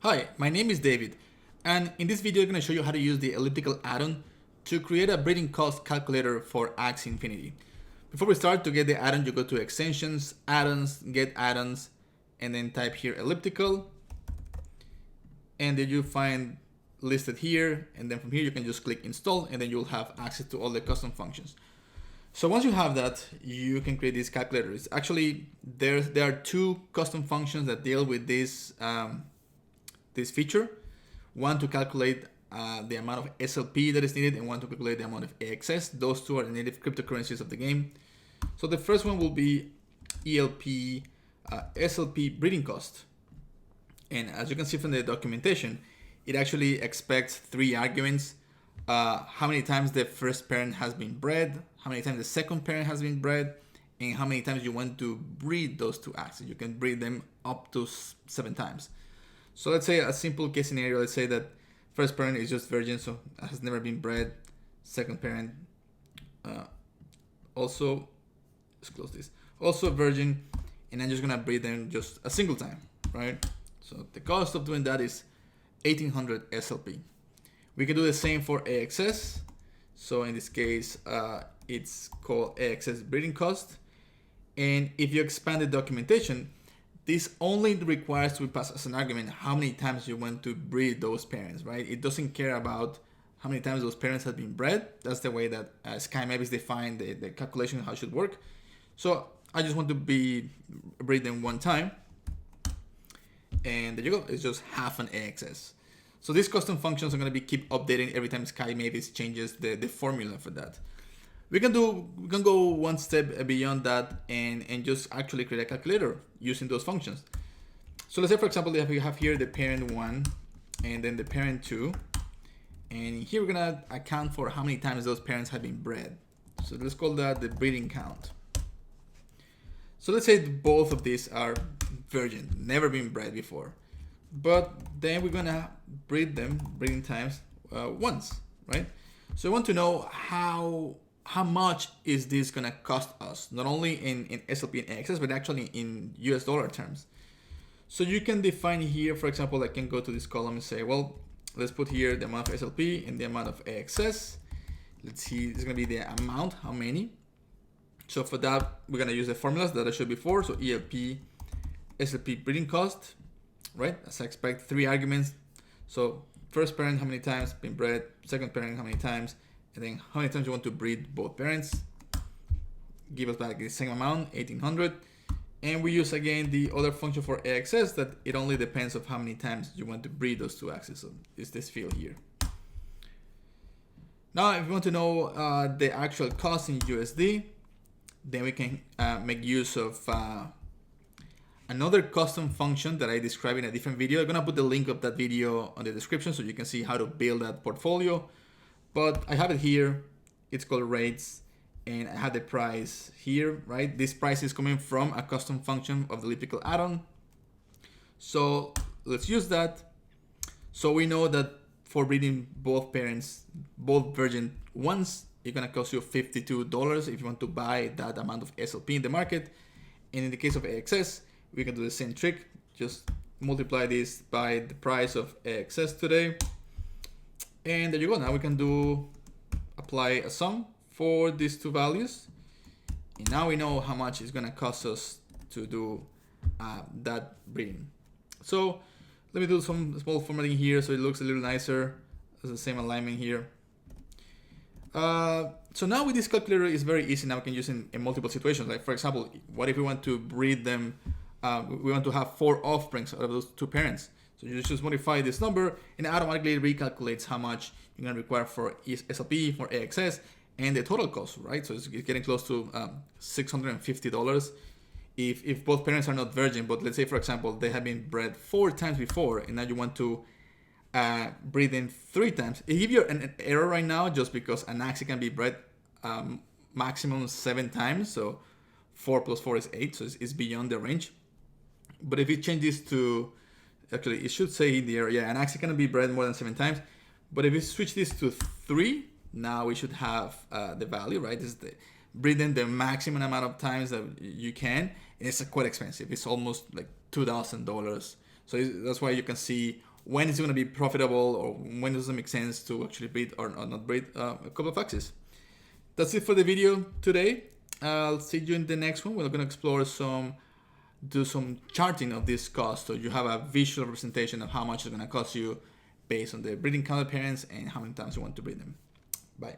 Hi, my name is David, and in this video I'm going to show you how to use the elliptical add-on to create a breeding cost calculator for Axie Infinity. Before we start, to get the add-on, you go to Extensions, Add-ons, Get Add-ons, and then type here elliptical, and then you find listed here, and then from here you can just click install, and then you'll have access to all the custom functions. So once you have that, you can create this calculator. It's actually, there are two custom functions that deal with this this feature. One to calculate the amount of SLP that is needed, and one to calculate the amount of AXS. Those two are the native cryptocurrencies of the game. So the first one will be ELP SLP breeding cost. And as you can see from the documentation, it actually expects three arguments: how many times the first parent has been bred, how many times the second parent has been bred, and how many times you want to breed those two axes. You can breed them up to 7 times. So let's say a simple case scenario. Let's say that first parent is just virgin, so has never been bred. Second parent also, let's close this, also virgin, and I'm just gonna breed them just a single time, right? So the cost of doing that is 1800 SLP. We can do the same for AXS. So in this case, it's called AXS breeding cost. And if you expand the documentation, this only requires to pass as an argument how many times you want to breed those parents, right? It doesn't care about how many times those parents have been bred. That's the way that SkyMap is defined, the calculation, how it should work. So I just want to breed them one time. And there you go, it's just half an AXS. So these custom functions are going to be keep updating every time SkyMap changes the formula for that. We can go one step beyond that and just actually create a calculator using those functions. So let's say, for example, that we have here the parent 1 and then the parent 2, and here we're gonna account for how many times those parents have been bred. So let's call that the breeding count. So let's say both of these are virgin, never been bred before, but then we're gonna breed them breeding times once, right? So I want to know how much is this gonna cost us, not only in SLP and AXS, but actually in US dollar terms. So you can define here, for example, I can go to this column and say, well, let's put here the amount of SLP and the amount of AXS. Let's see, it's gonna be the amount, how many. So for that, we're gonna use the formulas that I showed before. So ELP, SLP breeding cost, right? As I expect, 3 arguments. So first parent, how many times been bred, second parent, how many times, and then how many times you want to breed both parents. Give us back the same amount, 1800. And we use again the other function for AXS that it only depends on how many times you want to breed those two axes. So it's this field here. Now, if you want to know the actual cost in USD, then we can make use of another custom function that I described in a different video. I'm gonna put the link of that video on the description so you can see how to build that portfolio. But I have it here. It's called rates, and I have the price here, right? This price is coming from a custom function of the elliptical add-on. So let's use that. So we know that for breeding both parents, both virgin ones, it's gonna cost you $52 if you want to buy that amount of SLP in the market. And in the case of AXS, we can do the same trick. Just multiply this by the price of AXS today. And there you go. Now we can apply a sum for these two values. And now we know how much it's gonna cost us to do that breeding. So let me do some small formatting here so it looks a little nicer. It's the same alignment here. So now with this calculator, it's very easy. Now we can use in multiple situations. Like for example, what if we want to breed them? We want to have 4 offsprings out of those 2 parents. So you just modify this number and it automatically recalculates how much you're gonna require for SLP, for AXS, and the total cost, right? So it's getting close to $650 if both parents are not virgin. But let's say, for example, they have been bred 4 times before, and now you want to breed them 3 times. It gives you an error right now just because an Axie can be bred maximum 7 times. So 4 plus 4 is 8, so it's beyond the range. But if you change this to, actually it should say in the error, yeah, an Axie can be bred more than 7 times. But if we switch this to 3, now we should have the value, right? This is the breeding the maximum amount of times that you can. And it's quite expensive. It's almost like $2,000. So that's why you can see when is it going to be profitable, or when does it make sense to actually breed or not breed a couple of Axies. That's it for the video today. I'll see you in the next one. We're going to explore do some charting of this cost, so you have a visual representation of how much it's going to cost you based on the breeding counter parents and how many times you want to breed them. Bye.